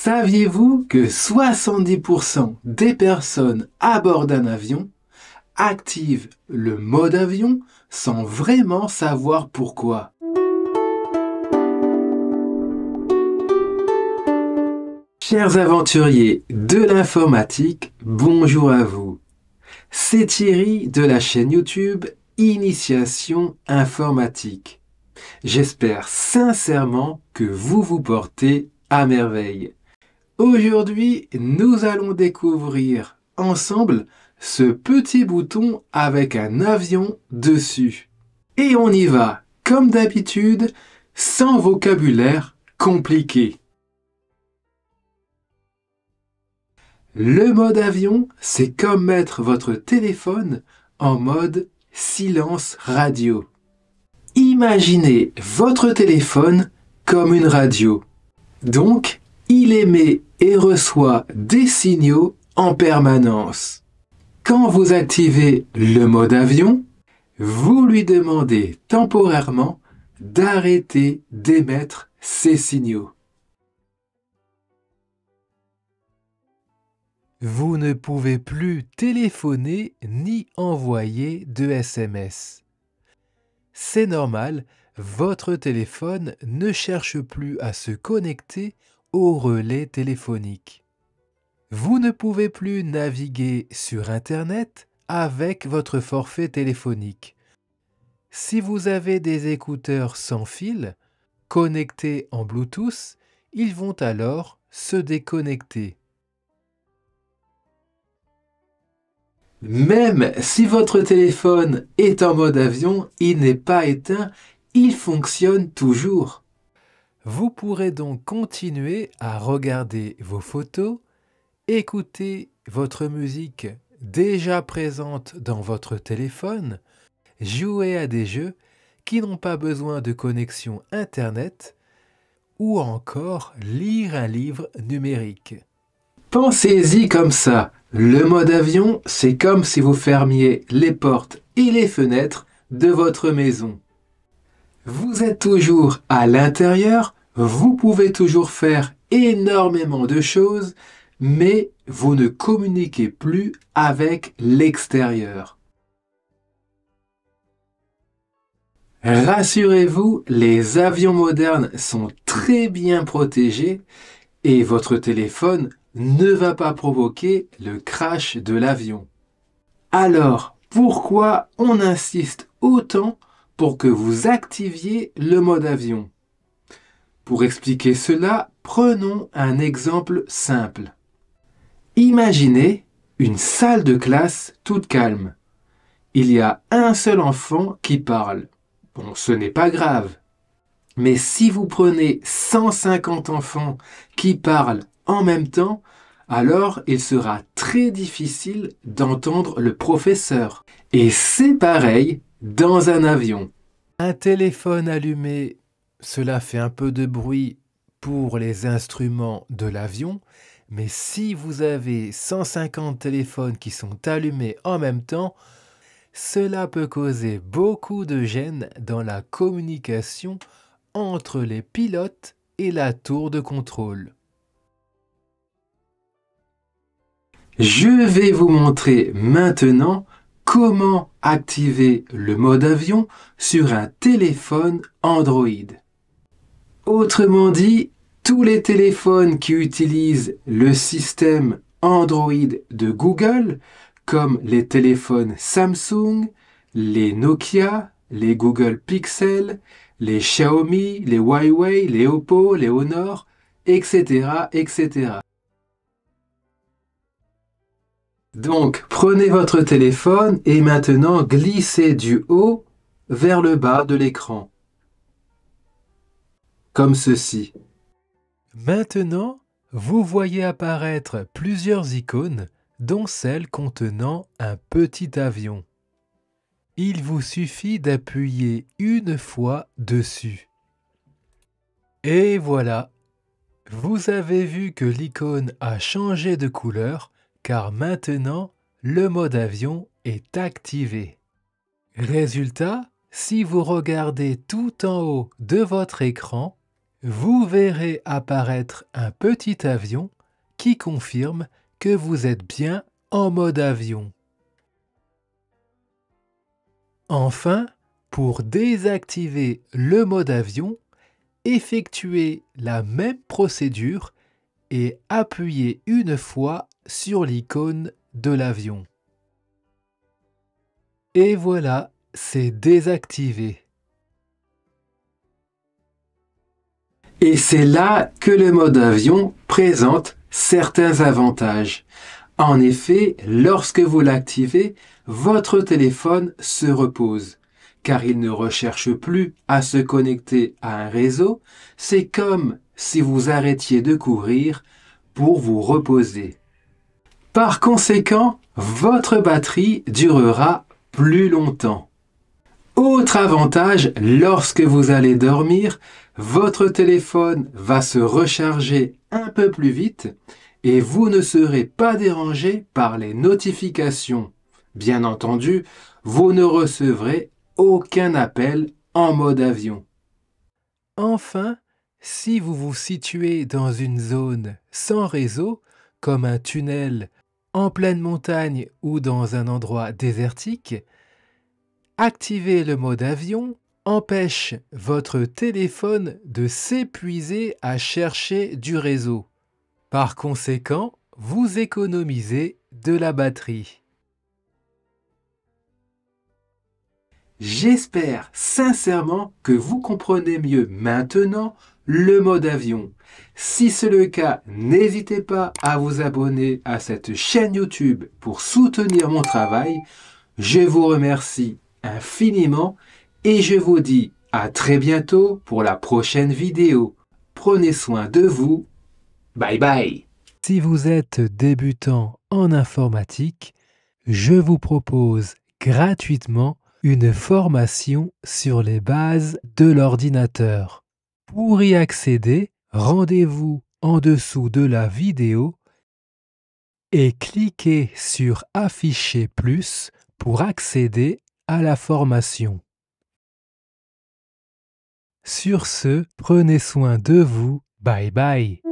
Saviez-vous que 70% des personnes à bord d'un avion activent le mode avion sans vraiment savoir pourquoi? Chers aventuriers de l'informatique, bonjour à vous. C'est Thierry de la chaîne YouTube Initiation Informatique. J'espère sincèrement que vous vous portez à merveille. Aujourd'hui, nous allons découvrir ensemble ce petit bouton avec un avion dessus. Et on y va, comme d'habitude, sans vocabulaire compliqué. Le mode avion, c'est comme mettre votre téléphone en mode silence radio. Imaginez votre téléphone comme une radio. Donc, il émet et reçoit des signaux en permanence. Quand vous activez le mode avion, vous lui demandez temporairement d'arrêter d'émettre ces signaux. Vous ne pouvez plus téléphoner ni envoyer de SMS. C'est normal, votre téléphone ne cherche plus à se connecter au relais téléphonique. Vous ne pouvez plus naviguer sur Internet avec votre forfait téléphonique. Si vous avez des écouteurs sans fil, connectés en Bluetooth, ils vont alors se déconnecter. Même si votre téléphone est en mode avion, il n'est pas éteint, il fonctionne toujours. Vous pourrez donc continuer à regarder vos photos, écouter votre musique déjà présente dans votre téléphone, jouer à des jeux qui n'ont pas besoin de connexion Internet ou encore lire un livre numérique. Pensez-y comme ça. Le mode avion, c'est comme si vous fermiez les portes et les fenêtres de votre maison. Vous êtes toujours à l'intérieur, vous pouvez toujours faire énormément de choses, mais vous ne communiquez plus avec l'extérieur. Rassurez-vous, les avions modernes sont très bien protégés et votre téléphone ne va pas provoquer le crash de l'avion. Alors, pourquoi on insiste autant pour que vous activiez le mode avion? Pour expliquer cela, prenons un exemple simple. Imaginez une salle de classe toute calme. Il y a un seul enfant qui parle. Bon, ce n'est pas grave. Mais si vous prenez 150 enfants qui parlent en même temps, alors il sera très difficile d'entendre le professeur. Et c'est pareil dans un avion. Un téléphone allumé, cela fait un peu de bruit pour les instruments de l'avion, mais si vous avez 150 téléphones qui sont allumés en même temps, cela peut causer beaucoup de gêne dans la communication entre les pilotes et la tour de contrôle. Je vais vous montrer maintenant comment activer le mode avion sur un téléphone Android. Autrement dit, tous les téléphones qui utilisent le système Android de Google, comme les téléphones Samsung, les Nokia, les Google Pixel, les Xiaomi, les Huawei, les Oppo, les Honor, etc., etc. Donc, prenez votre téléphone et maintenant glissez du haut vers le bas de l'écran. Comme ceci. Maintenant, vous voyez apparaître plusieurs icônes, dont celle contenant un petit avion. Il vous suffit d'appuyer une fois dessus. Et voilà, vous avez vu que l'icône a changé de couleur car maintenant, le mode avion est activé. Résultat, si vous regardez tout en haut de votre écran, vous verrez apparaître un petit avion qui confirme que vous êtes bien en mode avion. Enfin, pour désactiver le mode avion, effectuez la même procédure et appuyez une fois sur l'icône de l'avion. Et voilà, c'est désactivé. Et c'est là que le mode avion présente certains avantages. En effet, lorsque vous l'activez, votre téléphone se repose, car il ne recherche plus à se connecter à un réseau. C'est comme si vous arrêtiez de courir pour vous reposer. Par conséquent, votre batterie durera plus longtemps. Autre avantage, lorsque vous allez dormir, votre téléphone va se recharger un peu plus vite et vous ne serez pas dérangé par les notifications. Bien entendu, vous ne recevrez aucun appel en mode avion. Enfin, si vous vous situez dans une zone sans réseau, comme un tunnel en pleine montagne ou dans un endroit désertique, activer le mode avion empêche votre téléphone de s'épuiser à chercher du réseau. Par conséquent, vous économisez de la batterie. J'espère sincèrement que vous comprenez mieux maintenant le mode avion. Si c'est le cas, n'hésitez pas à vous abonner à cette chaîne YouTube pour soutenir mon travail. Je vous remercie infiniment et je vous dis à très bientôt pour la prochaine vidéo. Prenez soin de vous. Bye bye. Si vous êtes débutant en informatique, je vous propose gratuitement une formation sur les bases de l'ordinateur. Pour y accéder, rendez-vous en dessous de la vidéo et cliquez sur Afficher plus pour accéder à la formation. Sur ce, prenez soin de vous. Bye bye.